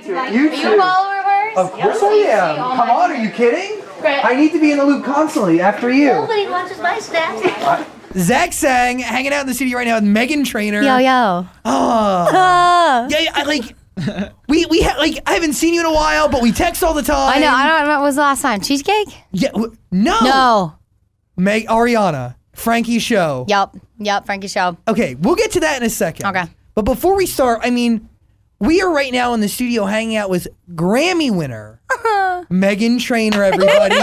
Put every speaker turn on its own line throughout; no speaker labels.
too.
Are you a follower of ours?
Of course I am. Come on, are you kidding?
Great.
I need to be in the loop constantly after you.
Nobody watches my snaps.
Zach Sang hanging out in the studio right now with Meghan Trainor.
Yo, yo.
Oh. Yeah, I like. I haven't seen you in a while, but we text all the time.
I know. I don't remember. What was the last time? Cheesecake?
Yeah. No.
No.
Ariana, Frankie's show.
Yep. Frankie's show.
Okay, we'll get to that in a second.
Okay.
But before we start, I mean, we are right now in the studio hanging out with Grammy winner Meghan Trainor. Everybody,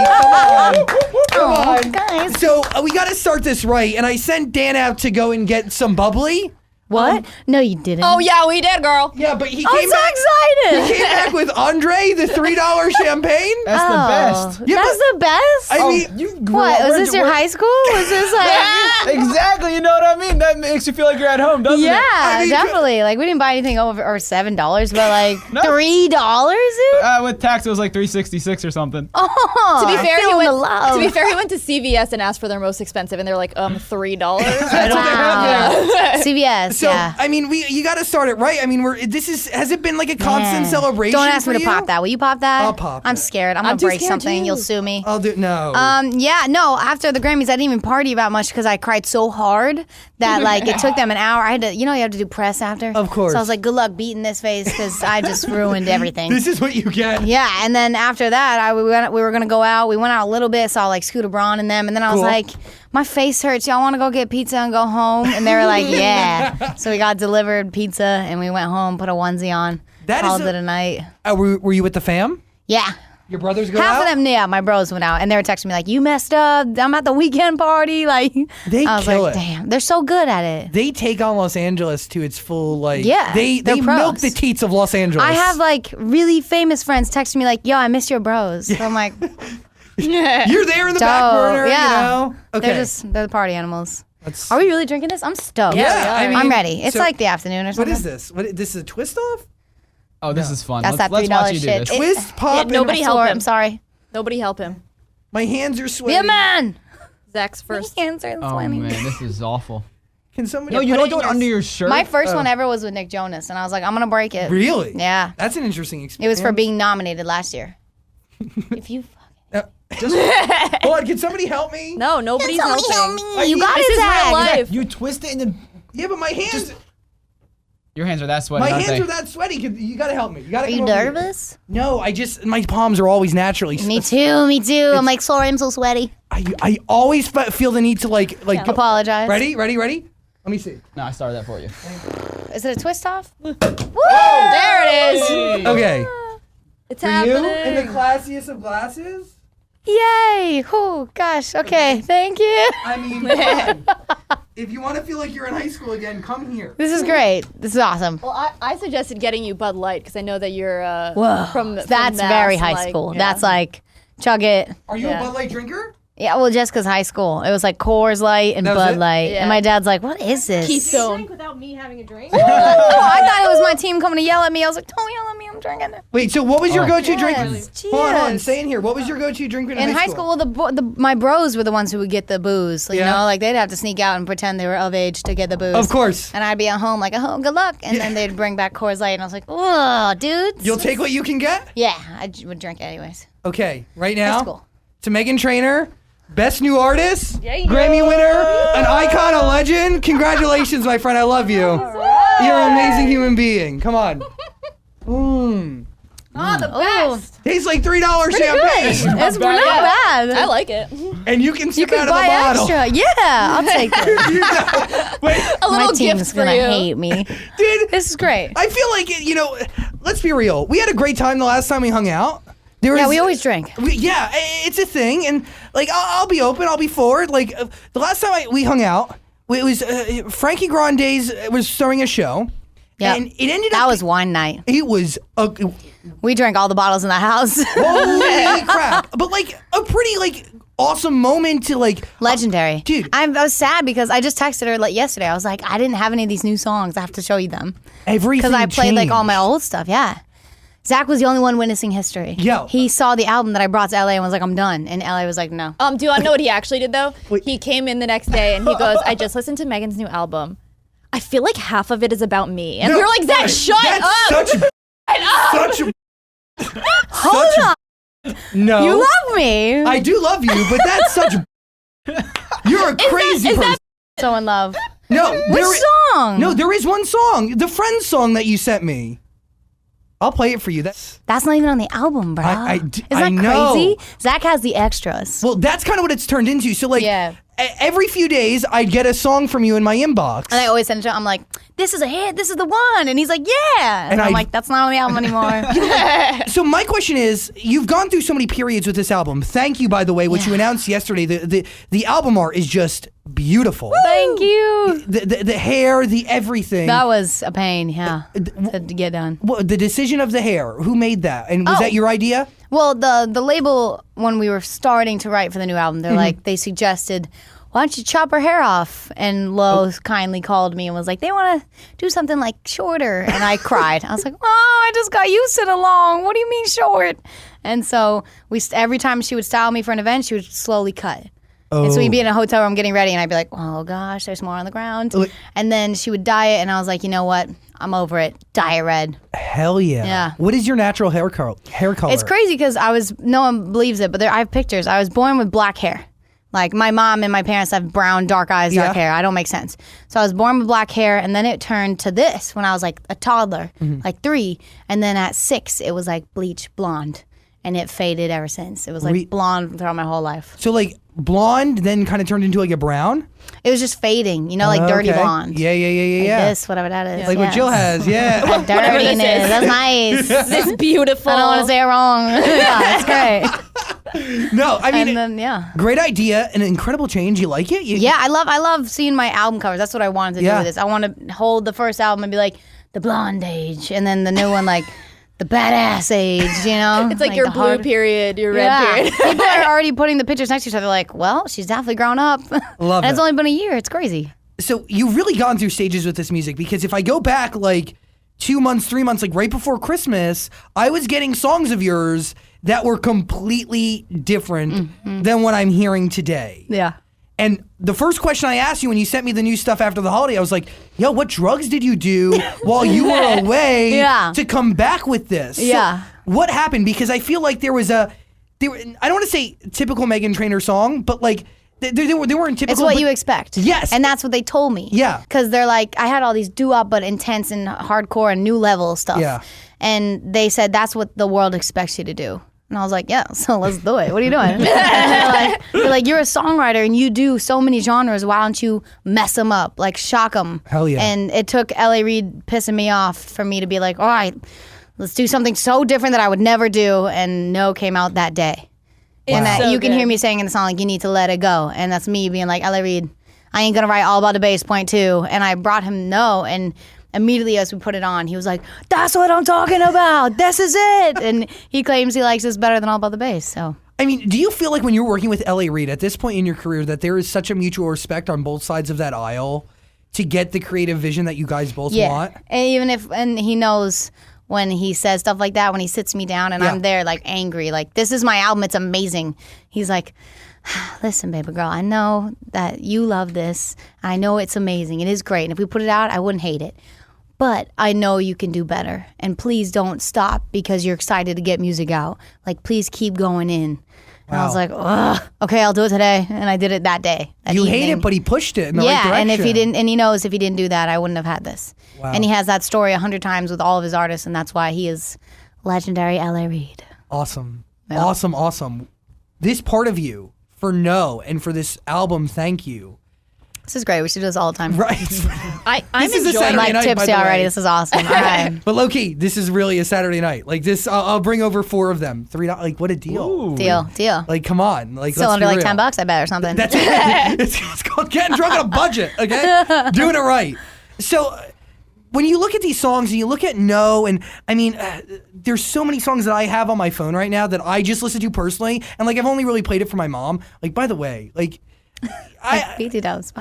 come on,
guys.
So we got to start this right, and I sent Dan out to go and get some bubbly.
What? No, you didn't.
Oh yeah, we did, girl.
Yeah, but he
I'm
came
so
back.
excited.
He came back with Andre, the $3 champagne.
That's the best.
Yeah,
That's the best?
I mean,
you grew
What?
up-
Was
where'd
this
you-
your
where-
high school? Was this like...
Exactly, you know what I mean? That makes you feel like you're at home, doesn't
Yeah,
it?
I mean,
definitely. Like, we didn't buy anything over or $7, but like
No.
$3, dude?
With tax, it was like $3.66 or something.
Oh,
To be fair,
feeling the love.
To be fair, he went to CVS and asked for their most expensive, and they're like, $3.
Wow. CVS,
so
yeah.
I mean, you got to start it right. I mean, has it been like a constant
Yeah.
celebration?
Don't ask me
for
to
you?
pop that. Will you pop that?
I'll pop
I'm
it.
scared. I'm
I'm
gonna
too
break
scared
something.
too.
You'll sue me.
I'll do no.
Yeah, no. After the Grammys, I didn't even party about much because I cried so hard that like it took them an hour. I had to, you have to do press after.
Of course.
So I was like, good luck beating this face because I just ruined everything.
This is what you get.
Yeah, and then after that, we were gonna go out. We went out a little bit, saw like Scooter Braun and them, and then I was
Cool.
like, my face hurts. Y'all want to go get pizza and go home? And they were like, yeah. So we got delivered pizza and we went home, put a onesie on, called it a night.
Were you with the fam?
Yeah.
Your brothers go
Half
out?
of them, yeah, my bros went out and they were texting me like, you messed up. I'm at the weekend party. Like,
They
I was
kill
like,
it.
damn, they're so good at it.
They take on Los Angeles to its full, like,
Yeah,
they
they're
milk
pros.
the teats of Los Angeles.
I have like really famous friends texting me like, yo, I miss your bros. So I'm like,
You're there in the back
dope.
burner,
Yeah.
you know? Okay.
they're the party animals.
That's-
Are we really drinking this? I'm stoked.
Yeah, I mean,
I'm ready. It's
so-
like the afternoon or
What
something.
is this? This is a twist off?
Oh, this is fun.
That's
let's
that $3
watch you
shit.
do this.
Twist, pop, and
nobody help him.
I'm sorry.
Nobody help him.
my hands are sweaty.
Yeah, man.
Zach's first.
My hands are
Oh
sweaty.
man, this is awful.
Can somebody
No, you
put
don't
it
do
in
it under your shirt.
My first one ever was with Nick Jonas, and I was like, I'm gonna break it.
Really?
Yeah.
That's an interesting
It
experience.
was for being nominated last year. If you
Hold on, can somebody help me?
No, nobody's helping.
You got
This
it,
is real
Zach.
life.
You twist it and then
Yeah, but my hands,
your hands are that sweaty.
my
aren't
hands
they?
are that sweaty. You gotta help me. You gotta
Are you
come over here.
nervous?
No, my palms are always naturally.
Me too. Me too. I'm like, sorry, I'm so sweaty.
I always feel the need to like.
Apologize.
Ready? Let me see.
No, I started that for you.
Is it a twist off? Woo!
There it is.
Okay.
It's
For you
happening.
in the classiest of glasses.
Yay! Oh gosh. Okay. Thank you.
I mean, come on. If you want to feel like you're in high school again, come here.
This is great. This is awesome.
Well, I suggested getting you Bud Light because I know that you're
Whoa.
from
That's
Mass,
very high
like,
school.
yeah.
That's like chug it.
Are you
Yeah.
a Bud Light drinker?
Yeah, well, just because high school. It was like Coors Light and
That was
Bud
it?
Light.
Yeah.
And my dad's like, what is this?
Keystone.
without me having a drink.
Oh, I thought it was my team coming to yell at me. I was like, don't yell at me. I'm drinking it.
Wait, so what was your go-to drink?
Yes,
Hold on,
cheers.
stay in here. What was your go-to drink in
In high school, my bros were the ones who would get the booze. You
Yeah.
know, like they'd have to sneak out and pretend they were of age to get the booze.
Of course.
And I'd be at home like, oh, good luck. And then they'd bring back Coors Light. And I was like, oh, dudes.
You'll take what you can get?
Yeah, would drink it anyways.
Okay, right now,
That's cool.
to Meghan Trainor, Best New Artist, Grammy winner, an icon, a legend. Congratulations, my friend. I love you. You're an amazing human being. Come on.
Oh, the
Oh,
best.
Tastes like $3 champagne.
it's not bad.
I like it.
And you can
You
sip
could
out of
buy
the bottle.
extra. Yeah, I'll take it.
Wait,
A
My
little
team's
gift for
gonna
you.
hate me.
dude,
This is great.
I feel like, let's be real. We had a great time the last time we hung out.
Yeah, we always drink.
Yeah, it's a thing. And, like, I'll be open. I'll be forward. Like, the last time we hung out, it was Frankie Grande's was throwing a show.
Yeah,
And it ended
that
up...
was wine night.
It was
We drank all the bottles in the house.
holy crap. But, like, a pretty, like, awesome moment to, like...
Legendary.
Dude.
I was sad because I just texted her like yesterday. I was like, I didn't have any of these new songs. I have to show you them.
Everything
Because I played like all my
changed.
old stuff. Yeah. Zach was the only one witnessing history.
Yo.
He saw the album that I brought to LA and was like, I'm done. And LA was like, no.
Do you want to know what he actually did though?
Wait.
He came in the next day and he goes, I just listened to Megan's new album. I feel like half of it is about me. And we were like, Zach, shut
That's
up.
such a No.
You love me.
I do love you, but that's such. You're a crazy person.
So in love.
No.
Which song?
No, there is one song. The Friends song that you sent me. I'll play it for you. That's
not even on the album, bro. Isn't that
know.
crazy? Zach has the extras.
Well, that's kind of what it's turned into. So, like,
Yeah.
every few days, I'd get a song from you in my inbox.
And I always send it to him. I'm like, this is a hit. This is the one. And he's like, yeah. And I'm like, that's not on the album anymore.
So my question is, you've gone through so many periods with this album. Thank you, by the way, what you announced yesterday. The album art is just beautiful.
Thank you.
The hair, the everything.
That was a pain, yeah, to get done.
Well, the decision of the hair, who made that? And was that your idea?
Well, the label, when we were starting to write for the new album, they're like, they suggested, why don't you chop her hair off? And Lo kindly called me and was like, they want to do something like shorter. And I cried. I was like, oh, I just got used to the long. What do you mean short? And so every time she would style me for an event, she would slowly cut. And so we'd be in a hotel room getting ready, and I'd be like, oh, gosh, there's more on the ground. And then she would dye it, and I was like, you know what? I'm over it. Dye it red.
Hell yeah.
Yeah.
What is your natural hair color?
It's crazy because no one believes it, but I have pictures. I was born with black hair. Like, my mom and my parents have brown, dark eyes, dark hair. I don't make sense. So I was born with black hair, and then it turned to this when I was like a toddler, like 3. And then at 6, it was like bleach blonde. And it faded ever since. It was like blonde throughout my whole life.
So like blonde then kind of turned into like a brown?
It was just fading, like dirty blonde.
Yeah.
Like this, whatever that is.
Like what Jill has, yeah.
Dirtiness. That's nice.
This beautiful.
I don't want to say it wrong. Yeah, it's great.
No, I mean,
and then,
great idea, an incredible change. You like it?
Yeah, I love seeing my album covers. That's what I wanted to do with this. I want to hold the first album and be like, the blonde age, and then the new one like, the badass age,
It's like your blue period, your red period.
People are already putting the pictures next to each other like, well, she's definitely grown up.
Love
and
it.
it's only been a year. It's crazy.
So you've really gone through stages with this music, because if I go back like 2 months, 3 months, like right before Christmas, I was getting songs of yours that were completely different than what I'm hearing today.
Yeah.
And the first question I asked you when you sent me the new stuff after the holiday, I was like, yo, what drugs did you do while you were away to come back with this?
Yeah.
So what happened? Because I feel like I don't want to say typical Meghan Trainor song, but like they weren't typical.
It's what you expect.
Yes.
And that's what they told me.
Yeah.
Because they're like, I had all these doo-wop but intense and hardcore and new level stuff.
Yeah.
And they said, that's what the world expects you to do. And I was like, yeah, so let's do it. What are you doing? And they're like, you're a songwriter and you do so many genres. Why don't you mess them up? Like, shock them.
Hell yeah.
And it took L.A. Reid pissing me off for me to be like, all right, let's do something so different that I would never do. And No came out that day. And that
so
you can
good.
hear me saying in the song, like, you need to let it go. And that's me being like, L.A. Reid, I ain't going to write all about the bass, point 2. And I brought him No. And immediately as we put it on, he was like, that's what I'm talking about. This is it. And he claims he likes this better than All About the Bass. So,
I mean, do you feel like when you're working with L.A. Reid at this point in your career that there is such a mutual respect on both sides of that aisle to get the creative vision that you guys both want?
And even and he knows when he says stuff like that, when he sits me down and I'm there like angry, like, this is my album, it's amazing. He's like, listen, baby girl, I know that you love this. I know it's amazing. It is great. And if we put it out, I wouldn't hate it. But I know you can do better. And please don't stop because you're excited to get music out. Like, please keep going in. And I was like, ugh, okay, I'll do it today. And I did it that day.
You hate it, but he pushed it in the right direction.
And if he didn't, and he knows if he didn't do that, I wouldn't have had this.
Wow.
And he has that story 100 times with all of his artists, and that's why he is legendary L.A. Reid.
Awesome.
Yeah.
Awesome. This part of you, for No, and for this album, thank you.
This is great. We should do this all the time.
Right.
I'm
This is a
enjoying
Saturday
Like
night, by
tipsy
the way.
already. This is awesome. All right.
But low key, this is really a Saturday night. Like this, I'll bring over 4 of them. $3. Like, what a deal.
Deal.
Like, come on. Like,
Still
let's
under
be
like
real.
$10, I bet, or something.
That's it. It's called getting drunk on a budget. Okay, doing it right. So, when you look at these songs and you look at No, and I mean, there's so many songs that I have on my phone right now that I just listen to personally, and like I've only really played it for my mom. Like, by the way, like,
BT Dubs.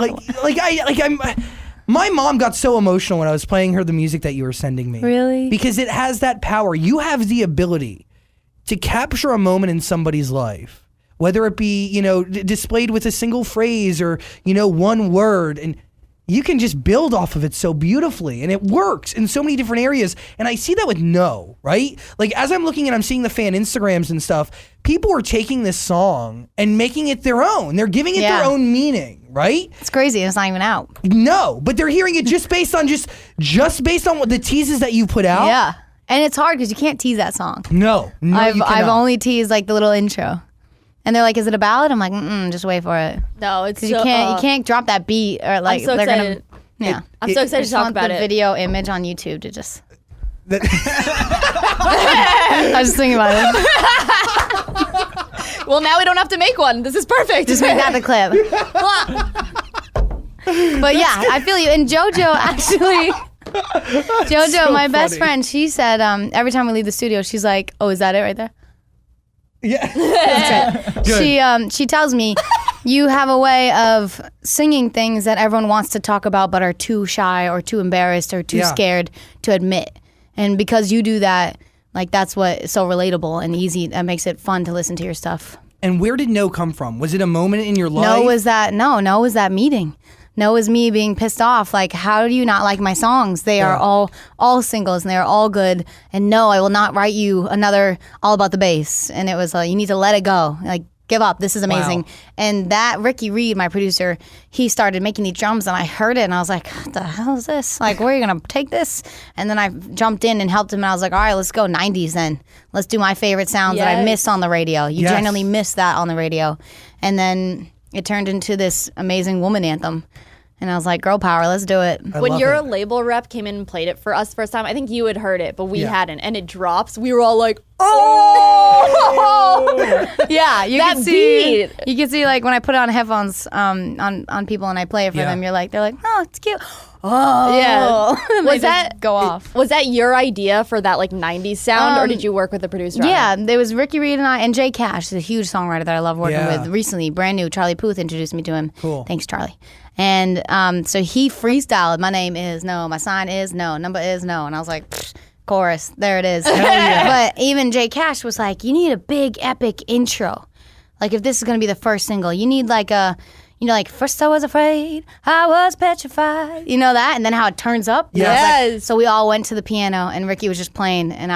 my mom got so emotional when I was playing her the music that you were sending me.
Really?
Because it has that power. You have the ability to capture a moment in somebody's life, whether it be, displayed with a single phrase or, one word, and you can just build off of it so beautifully, and it works in so many different areas. And I see that with No, right? Like as I'm looking and I'm seeing the fan Instagrams and stuff, people are taking this song and making it their own. They're giving it their own meaning, right?
It's crazy. It's not even out.
No, but they're hearing it just based on what the teases that you put out.
Yeah. And it's hard because you can't tease that song.
No, you
I've
cannot.
only teased like the little intro. And they're like, "Is it a ballad?" I'm like, "Just wait for it."
No, it's
Because you can't drop that beat or like
I'm so
they're
excited.
gonna. Yeah,
I'm so excited to talk about
the
it.
video image on YouTube to just.
That-
I was just thinking about it.
Well, now we don't have to make one. This is perfect.
Just make that the clip. But yeah, I feel you. And JoJo actually. JoJo,
so
my best
funny.
friend, she said every time we leave the studio, she's like, "Oh, is that it right there?"
yeah. Good.
She tells me you have a way of singing things that everyone wants to talk about but are too shy or too embarrassed or too scared to admit. And because you do that, like that's what is so relatable and easy that makes it fun to listen to your stuff.
And where did No come from? Was it a moment in your life?
No was that meeting. No is me being pissed off. Like, how do you not like my songs? They are all singles and they are all good. And no, I will not write you another All About the Bass. And it was like, you need to let it go. Like, give up. This is amazing.
Wow.
And that Ricky Reed, my producer, he started making these drums and I heard it and I was like, what the hell is this? Like, where are you going to take this? And then I jumped in and helped him and I was like, all right, let's go 90s then. Let's do my favorite sounds that I miss on the radio. You generally miss that on the radio. And then it turned into this amazing woman anthem. And I was like, girl power, let's do it.
When your label rep came in and played it for us first time, I think you had heard it, but we hadn't. And it drops. We were all like, oh!
Yeah, you
That
can see.
beat.
You can see like when I put it on headphones on people and I play it for them. They're like, oh, it's cute. Oh,
Yeah.
And they
Was
just
that
go off?
Was that your idea for that like 90s sound, or did you work with the producer?
Yeah,
on it?
there was Ricky Reed and I, and Jay Cash, a huge songwriter that I love working
Yeah.
with. Recently, brand new, Charlie Puth introduced me to him.
Cool.
Thanks, Charlie. And so he freestyled, my name is no, my sign is no, number is no. And I was like, pfft, chorus, there it is. But even Jay Cash was like, you need a big, epic intro. Like if this is going to be the first single, you need like a, like first I was afraid, I was petrified. You know that? And then how it turns up.
Yes.
So we all went to the piano and Ricky was just playing and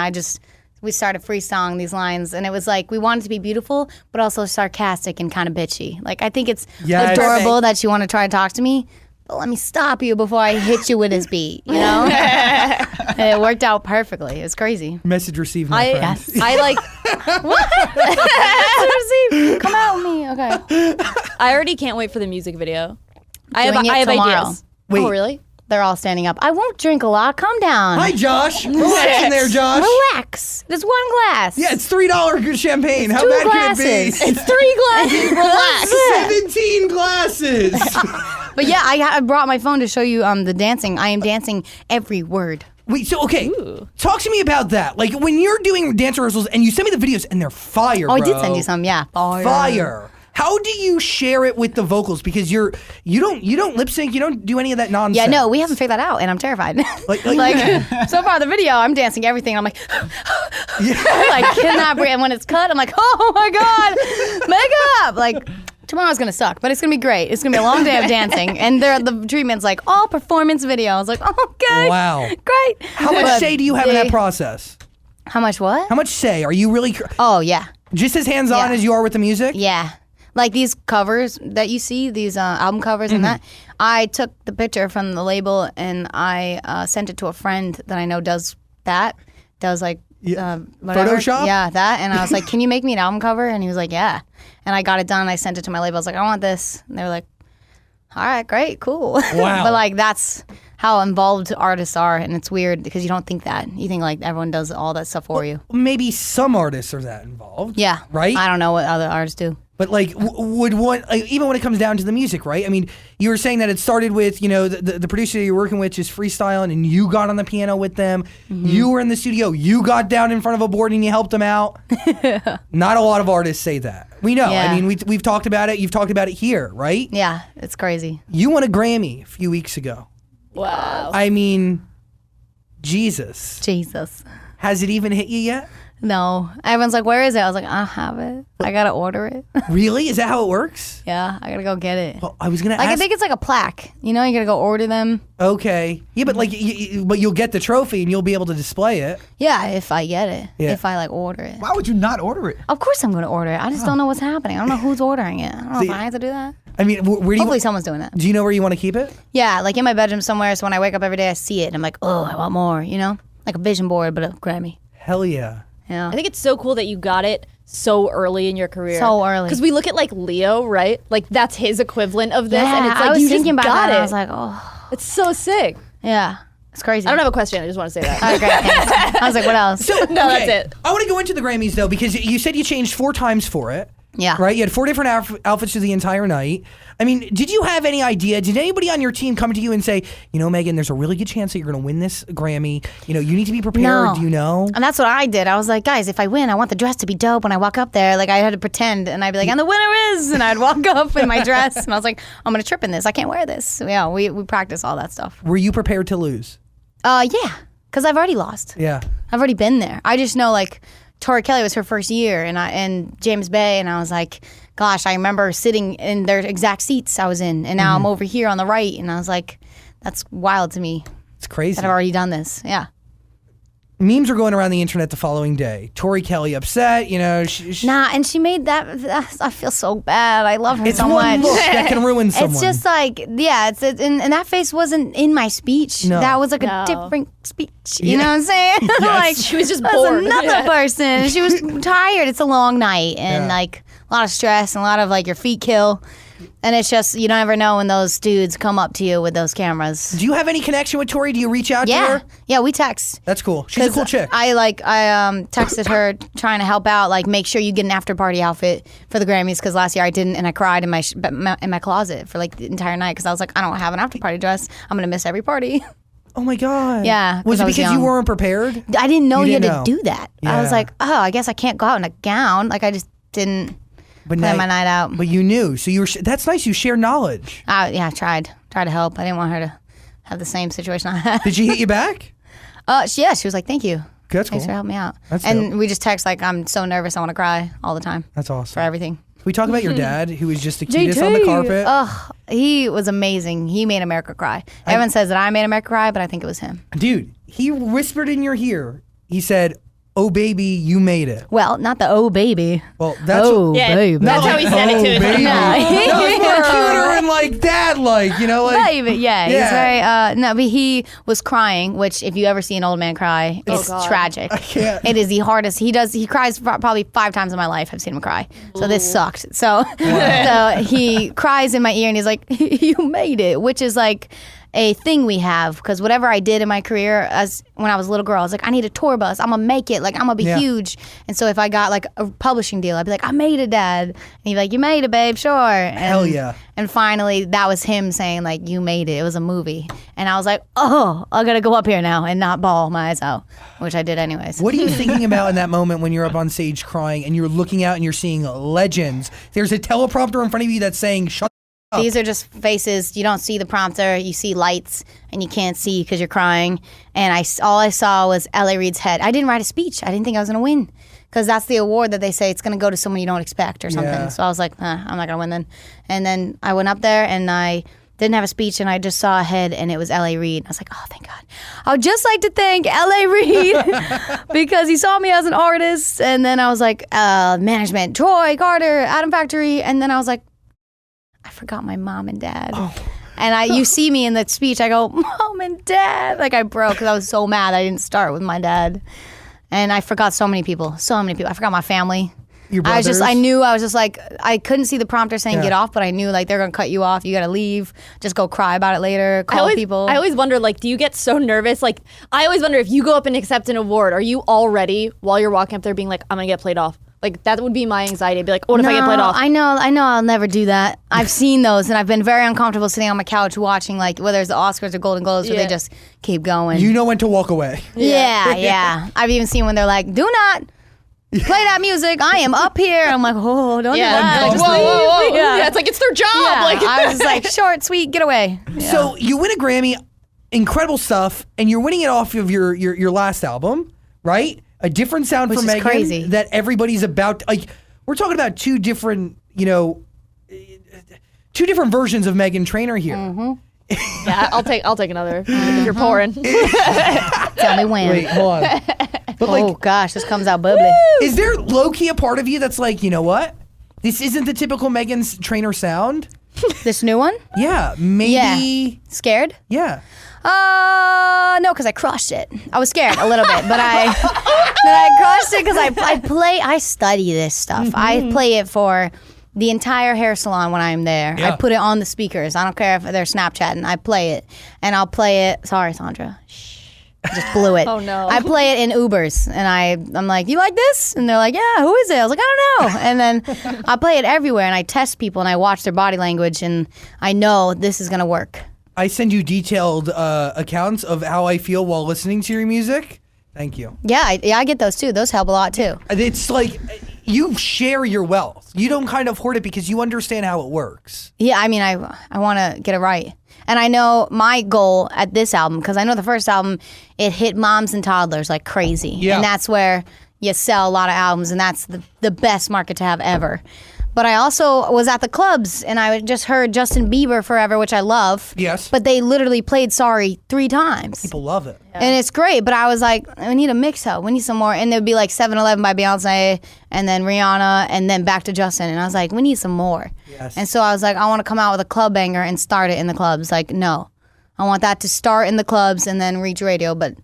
we started freestyling these lines and it was like we wanted to be beautiful but also sarcastic and kind of bitchy. Like I think it's adorable that you want to try to talk to me, but let me stop you before I hit you with this beat, you know? And it worked out perfectly. It was crazy.
Message received, my friend.
I like.
Come out with me. Okay.
I already can't wait for the music video. I
Doing
have
it tomorrow.
ideas.
Wait.
Oh, really?
They're all standing up. I won't drink a lot. Calm down.
Hi, Josh. Relax in there, Josh.
Relax. There's one glass.
Yeah, it's $3 champagne. How
two
bad
glasses.
can it be?
It's 3 glasses. Relax.
17 glasses.
But yeah, I brought my phone to show you the dancing. I am dancing every word.
Wait, so okay, talk to me about that. Like when you're doing dance rehearsals and you send me the videos and they're fire,
Oh,
bro.
I did send you some. Yeah.
Fire. How do you share it with the vocals? Because you don't lip sync, you don't do any of that nonsense.
Yeah, no, we haven't figured that out, and I'm terrified.
Like
So far the video, I'm dancing everything. I'm like, like cannot breathe. And when it's cut, I'm like, oh my god, makeup. Like tomorrow's gonna suck, but it's gonna be great. It's gonna be a long day of dancing, and the treatment's like all performance video. I was like, oh, okay,
Wow.
great.
How much say do you have in that process?
How much what?
How much say? Are you really
Oh yeah,
just as hands on
Yeah.
as you are with the music?
yeah. Like these covers that you see, these album covers and that, I took the picture from the label and I sent it to a friend that I know does like whatever.
Photoshop?
Yeah, that. And I was like, can you make me an album cover? And he was like, yeah. And I got it done and I sent it to my label. I was like, I want this. And they were like, all right, great, cool.
Wow.
But like that's how involved artists are, and it's weird because you don't think that. You think like everyone does all that stuff for you.
Maybe some artists are that involved.
Yeah.
Right?
I don't know what other artists do.
But like, would one even when it comes down to the music, right? I mean, you were saying that it started with the producer that you're working with just freestyling, and you got on the piano with them.
Mm-hmm.
You were in the studio. You got down in front of a board and you helped them out. Not a lot of artists say that. We know.
Yeah.
I mean, we've talked about it. You've talked about it here, right?
Yeah, it's crazy.
You won a Grammy a few weeks ago.
Wow.
I mean, Jesus. Has it even hit you yet?
No. Everyone's like, where is it? I was like, I don't have it. I got to order it.
Really? Is that how it works?
Yeah, I got to go get it.
Well, I was gonna
Like,
ask.
I think it's like a plaque. You know, you got to go order them.
Okay. Yeah, but like, but you'll get the trophy and you'll be able to display it.
Yeah, if I get it.
Yeah.
If I like order it.
Why would you not order it?
Of course I'm going to order it. I just don't know what's happening. I don't know who's ordering it. I don't know
See,
if I have to do that.
I mean, where do you?
Hopefully someone's doing that.
Do you know where you want to keep it?
Yeah, like in my bedroom somewhere. So when I wake up every day, I see it. And I'm like, oh, I want more, you know? Like a vision board, but a Grammy.
Hell yeah.
Yeah.
I think it's so cool that you got it so early in your career.
So early.
Because we look at like Leo, right? Like that's his equivalent of this,
Yeah,
and it's like
I was
you
thinking
just
about
got
that.
it.
And I was like, oh,
It's so sick.
yeah. It's crazy.
I don't have a question. I just want to say that.
All right, great. Thanks. I was like, what else?
No, that's it.
I want to go into the Grammys though, because you said you changed 4 times for it.
Yeah.
Right? You had 4 different outfits for the entire night. I mean, did you have any idea? Did anybody on your team come to you and say, you know, Megan, there's a really good chance that you're going to win this Grammy. You know, you need to be prepared.
No.
Do you know?
And that's what I did. I was like, guys, if I win, I want the dress to be dope when I walk up there. Like, I had to pretend, and I'd be like, and the winner is, and I'd walk up in my dress, and I was like, I'm going to trip in this. I can't wear this. So, yeah, we practice all that stuff.
Were you prepared to lose?
Yeah, because I've already lost.
Yeah.
I've already been there. I just know, like, Tori Kelly was her first year, and James Bay, and I was like, gosh, I remember sitting in their exact seats I was in, and now I'm over here on the right, and I was like, that's wild to me
It's crazy.
that I've already done this. Yeah.
Memes were going around the internet the following day. Tori Kelly upset, you know.
Nah, and she made that. I feel so bad. I love her
It's
so
one
much.
look that can ruin someone.
It's just like, yeah, and that face wasn't in my speech.
No.
That was like
No.
a different speech. You know what I'm saying? Like,
She was just
that's
bored.
another
Yeah.
person. She was tired. It's a long night and
Yeah.
like a lot of stress and a lot of like your feet kill. And it's just, you don't ever know when those dudes come up to you with those cameras.
Do you have any connection with Tori? Do you reach out to
Yeah.
her?
Yeah, we text.
That's cool. She's a cool chick.
I texted her trying to help out, like make sure you get an after party outfit for the Grammys because last year I didn't, and I cried in my closet for like the entire night because I was like, I don't have an after party dress. I'm gonna miss every party.
Oh my God.
Yeah, 'cause
Was it
I was
because you
young.
weren't prepared?
I didn't know you had
didn't
to
know.
do that.
Yeah.
I was like, oh, I guess I can't go out in a gown. Like I just didn't
But
plan my night out.
But you knew. So you were. That's nice. You share knowledge.
Yeah, I tried to help. I didn't want her to have the same situation I had.
Did she hit you back?
She was like, thank you.
That's
Thanks
cool.
for helping me out.
That's
and
dope.
we just text like, I'm so nervous. I want to cry all the time
That's
for
awesome.
everything.
Can we talk about your dad, who was just the cutest on the carpet?
Oh, he was amazing. He made America cry. Everyone says that I made America cry, but I think it was him.
Dude, he whispered in your ear. He said, "Oh baby, you made it."
Well, not the oh baby.
Well, that's
Oh
Yeah,
baby.
that's how he said it to his
baby.
No.
No, it's more cuter and like dad-like, you know, like.
Baby, yeah, he's
Yeah.
very. No, but he was crying. Which, if you ever see an old man cry, it's
God.
tragic.
I can't.
It is the hardest. He cries probably 5 times in my life. I've seen him cry. So this sucked. So, so he cries in my ear and he's like, "You made it," which is like a thing we have because whatever I did in my career as when I was a little girl, I was like, I need a tour bus. I'm gonna make it. Like I'm gonna be
Yeah.
huge. And so if I got like a publishing deal, I'd be like, I made it, Dad. And he'd be like, you made it, babe. Sure. And,
Hell yeah.
And finally, that was him saying like, you made it. It was a movie. And I was like, oh, I gotta go up here now and not bawl my eyes out, which I did anyways.
What are you thinking about in that moment when you're up on stage crying and you're looking out and you're seeing legends? There's a teleprompter in front of you that's saying, "Shut."
These are just faces. You don't see the prompter. You see lights, and you can't see because you're crying. And all I saw was L.A. Reid's head. I didn't write a speech. I didn't think I was going to win because that's the award that they say it's going to go to someone you don't expect or something.
Yeah.
So I was like, I'm not going to win then. And then I went up there, and I didn't have a speech, and I just saw a head, and it was L.A. Reid. I was like, oh, thank God. I would just like to thank L.A. Reid because he saw me as an artist. And then I was like, management, Troy, Carter, Adam Factory. And then I was like, I forgot my mom and dad.
Oh.
And you see me in that speech, I go, Mom and Dad. Like I broke because I was so mad I didn't start with my dad. And I forgot so many people. I forgot my family.
Your brothers.
I was just like, I couldn't see the prompter saying
Yeah.
get off, but I knew like they're going to cut you off. You got to leave. Just go cry about it later. Call people.
I always wonder, like, do you get so nervous? Like, I always wonder if you go up and accept an award, are you already, while you're walking up there, being like, I'm going to get played off? Like, that would be my anxiety. I'd be like, what if I get played off?
I know I'll never do that. I've seen those, and I've been very uncomfortable sitting on my couch watching, like, whether it's the Oscars or Golden Globes, where
Yeah.
they just keep going.
You know when to walk away.
Yeah. I've even seen when they're like, do not play that music. I am up here. I'm like, oh, don't do that.
Like,
Just
whoa,
leave.
whoa, whoa.
Yeah.
Yeah, it's like, it's their job.
Yeah.
Like,
I was just like, short, sweet, get away.
So you win a Grammy, incredible stuff, and you're winning it off of your last album, right? A different sound
Which
for
is
Meghan
crazy.
that everybody's about. Like, we're talking about two different versions of Meghan Trainor here.
Mm-hmm.
Yeah, I'll take another if you're pouring.
Tell me when.
Wait, hold on. But
Oh gosh, this comes out bubbly.
is there low-key a part of you that's like, you know what? This isn't the typical Meghan Trainor sound?
This new one?
Yeah, maybe.
Scared?
Yeah.
No, because I crushed it. I was scared a little bit, but I crushed it because I study this stuff. I play it for the entire hair salon when I'm there.
Yeah.
I put it on the speakers. I don't care if they're Snapchatting. I play it, and I'll play it. Sorry, Sandra. Shh. I just blew it.
Oh, no.
I play it in Ubers, and I'm like, you like this? And they're like, yeah, who is it? I was like, I don't know. And then I play it everywhere, and I test people, and I watch their body language, and I know this is going to work.
I send you detailed accounts of how I feel while listening to your music. Thank you.
Yeah, I get those too. Those help a lot too.
It's like you share your wealth. You don't kind of hoard it because you understand how it works.
Yeah, I mean, I want to get it right. And I know my goal at this album, because I know the first album, it hit moms and toddlers like crazy.
Yeah.
And that's where you sell a lot of albums, and that's the best market to have ever. But I also was at the clubs, and I just heard Justin Bieber Forever, which I love.
Yes.
But they literally played Sorry 3 times.
People love it.
And it's great, but I was like, we need a mix up. We need some more. And there'd be like 7-Eleven by Beyonce, and then Rihanna, and then back to Justin. And I was like, we need some more.
Yes.
And so I was like, I want to come out with a club banger and start it in the clubs. Like, no. I want that to start in the clubs and then reach radio. But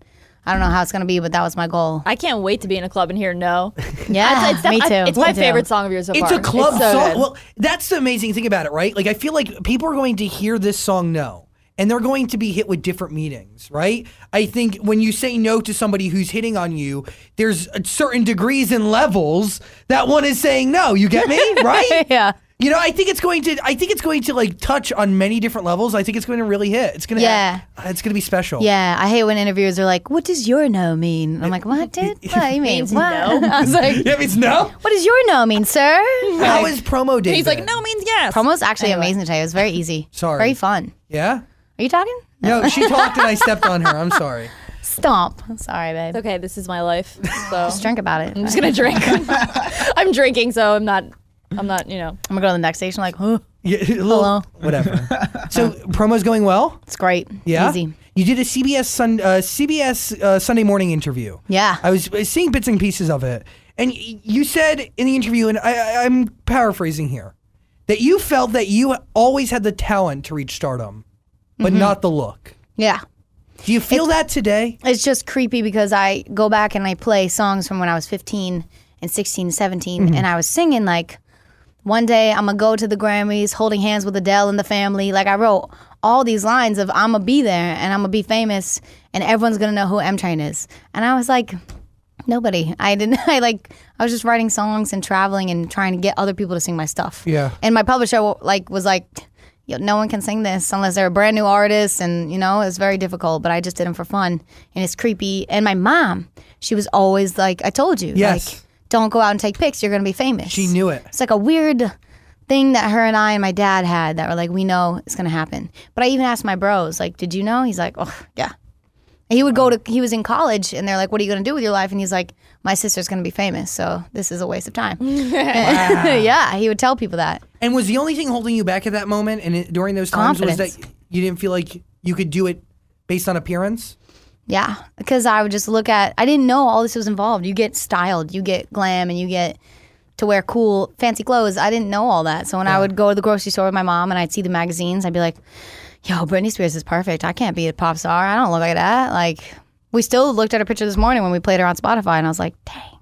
I don't know how it's going to be, but that was my goal.
I can't wait to be in a club and hear No.
Yeah, me too.
It's my
Me too.
favorite song of yours so
It's
far.
a club
so
song.
good.
Well, that's the amazing thing about it, right? Like, I feel like people are going to hear this song No, and they're going to be hit with different meanings, right? I think when you say no to somebody who's hitting on you, there's certain degrees and levels that one is saying no. You get me, right?
Yeah.
You know, I think it's going to like touch on many different levels. I think it's going to really hit. It's going to, it's going to be special.
Yeah, I hate when interviewers are like, what does your no mean? I'm like, what, dude? What do you mean?
Means
What?
no.
I was like,
Yeah, it means no.
what does your no mean, sir?
How is promo day?
He's like,
been?
No means yes.
Promo's actually
Anyway.
amazing today. It was very easy.
Sorry.
Very fun.
Yeah.
Are you talking?
No, she talked and I stepped on her. I'm sorry.
Stomp. I'm sorry, babe.
It's okay, this is my life. So
Just drink about it.
I'm just gonna drink. I'm drinking, so I'm not,
I'm gonna go to the next station like, huh?
Yeah,
Hello.
Whatever. So promo's going well.
It's great.
Yeah.
Easy.
You did a CBS Sunday morning interview.
Yeah.
I was seeing bits and pieces of it, and you said in the interview, and I'm paraphrasing here, that you felt that you always had the talent to reach stardom, but not the look.
Yeah.
Do you feel that today?
It's just creepy because I go back and I play songs from when I was 15 and 16, 17, and I was singing like, one day I'm gonna go to the Grammys holding hands with Adele and the family. Like I wrote all these lines of I'm gonna be there and I'm gonna be famous and everyone's gonna know who M Train is. And I was like, nobody. I was just writing songs and traveling and trying to get other people to sing my stuff.
Yeah.
And my publisher was like, yo, no one can sing this unless they're a brand new artist, and it's very difficult. But I just did them for fun, and it's creepy. And my mom, she was always like, I told you,
Yes.
like, don't go out and take pics. You're gonna be famous.
She knew it.
It's like a weird thing that her and I and my dad had that were like, we know it's gonna happen. But I even asked my bros, like, did you know? He's like, oh yeah. And he would he was in college, and they're like, what are you gonna do with your life? And he's like, my sister's gonna be famous, so this is a waste of time. Yeah, he would tell people that.
And was the only thing holding you back at that moment and during those times was
Confidence.
that you didn't feel like you could do it based on appearance?
Yeah, because I would just look at, I didn't know all this was involved. You get styled, you get glam, and you get to wear cool, fancy clothes. I didn't know all that. So when I would go to the grocery store with my mom and I'd see the magazines, I'd be like, yo, Britney Spears is perfect. I can't be a pop star. I don't look like that. Like, we still looked at her picture this morning when we played her on Spotify, and I was like, dang,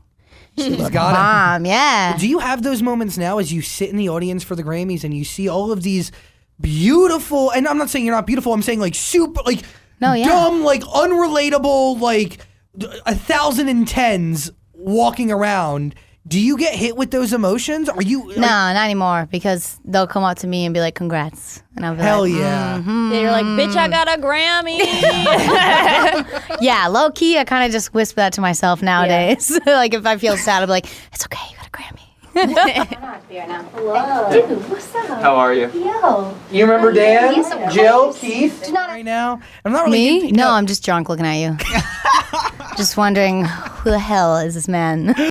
She's got it.
mom, yeah.
Do you have those moments now as you sit in the audience for the Grammys and you see all of these beautiful, and I'm not saying you're not beautiful, I'm saying like super, like
No, yeah.
dumb, like unrelatable, like 1,010s walking around. Do you get hit with those emotions? Are you?
No, not anymore, because they'll come up to me and be like, congrats. And I'll be
Hell
like,
yeah.
Yeah, you're like, bitch, I got a Grammy.
yeah, low key, I kind of just whisper that to myself nowadays. Like, if I feel sad, I'm like, it's okay, you got a Grammy.
How are you?
You remember Dan, Jill, Keith, right now? I'm not really.
Me? No, I'm just drunk looking at you. Just wondering Who the hell is this man?